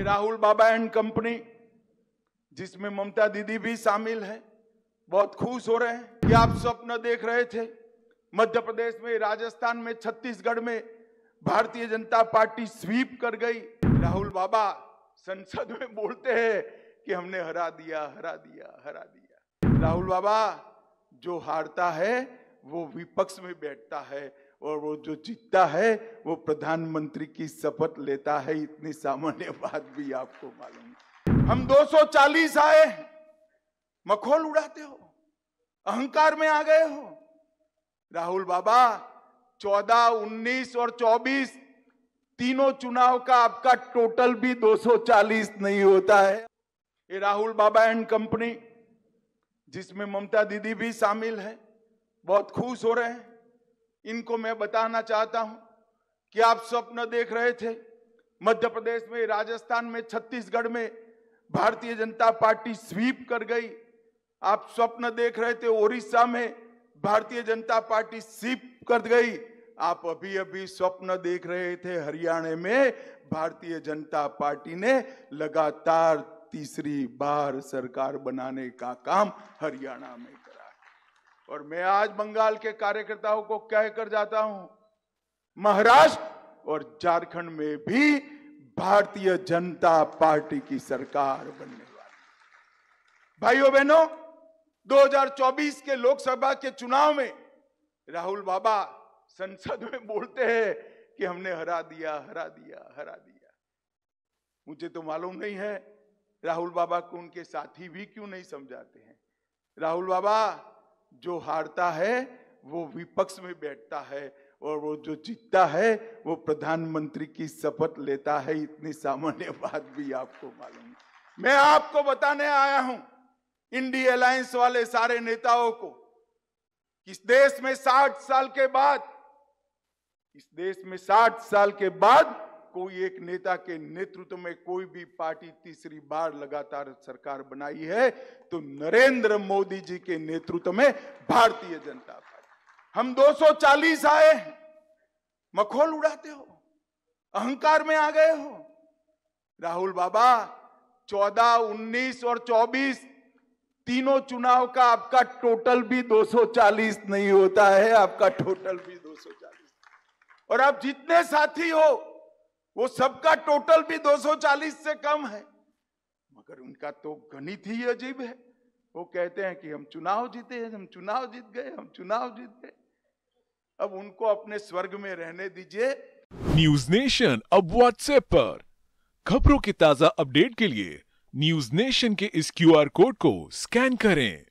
ये राहुल बाबा and company, जिसमें ममता दीदी भी शामिल है, बहुत खुश हो रहे हैं कि आप स्वप्न देख रहे थे। मध्य प्रदेश में, राजस्थान में, छत्तीसगढ़ में भारतीय जनता पार्टी स्वीप कर गई। राहुल बाबा संसद में बोलते हैं कि हमने हरा दिया, हरा दिया, हरा दिया। राहुल बाबा जो हारता है वो विपक्ष में बैठता है और वो जो जीतता है वो प्रधानमंत्री की शपथ लेता है। इतनी सामान्य बात भी आपको मालूम है। हम 240 आए, मखौल उड़ाते हो, अहंकार में आ गए हो। राहुल बाबा 14, 19 और 24 तीनों चुनाव का आपका टोटल भी 240 नहीं होता है। ये राहुल बाबा एंड कंपनी, जिसमें ममता दीदी भी शामिल है, बहुत खुश हो रहे हैं। इनको मैं बताना चाहता हूं कि आप स्वप्न देख रहे थे। मध्य प्रदेश में, राजस्थान में, छत्तीसगढ़ में भारतीय जनता पार्टी स्वीप कर गई। आप स्वप्न देख रहे थे ओडिशा में भारतीय जनता पार्टी स्वीप कर गई। आप अभी अभी स्वप्न देख रहे थे हरियाणा में भारतीय जनता पार्टी ने लगातार तीसरी बार सरकार बनाने का काम हरियाणा में करा है। और मैं आज बंगाल के कार्यकर्ताओं को कहकर जाता हूं, महाराष्ट्र और झारखंड में भी भारतीय जनता पार्टी की सरकार बनने वाली है। भाइयों बहनों, 2024 के लोकसभा के चुनाव में राहुल बाबा संसद में बोलते हैं कि हमने हरा दिया, हरा दिया, हरा दिया। मुझे तो मालूम नहीं है राहुल बाबा को उनके साथी भी क्यों नहीं समझाते हैं। राहुल बाबा जो हारता है वो विपक्ष में बैठता है और वो जो जीतता है वो प्रधानमंत्री की शपथ लेता है। इतनी सामान्य बात भी आपको मालूम है। मैं आपको बताने आया हूं, इंडिया अलायंस वाले सारे नेताओं को, इस देश में 60 साल के बाद कोई एक नेता के नेतृत्व में कोई भी पार्टी तीसरी बार लगातार सरकार बनाई है तो नरेंद्र मोदी जी के नेतृत्व में भारतीय जनता पार्टी। हम 240 आए, मखौल उड़ाते हो, अहंकार में आ गए हो। राहुल बाबा 14, 19 और 24 तीनों चुनाव का आपका टोटल भी 240 नहीं होता है। आपका टोटल भी 240 और आप जितने साथी हो वो सबका टोटल भी 240 से कम है। मगर उनका तो गणित ही अजीब है। वो कहते हैं कि हम चुनाव जीते हैं, हम चुनाव जीत गए, हम चुनाव जीत गए। अब उनको अपने स्वर्ग में रहने दीजिए। न्यूज नेशन अब व्हाट्सएप पर खबरों के ताजा अपडेट के लिए न्यूज नेशन के इस QR कोड को स्कैन करें।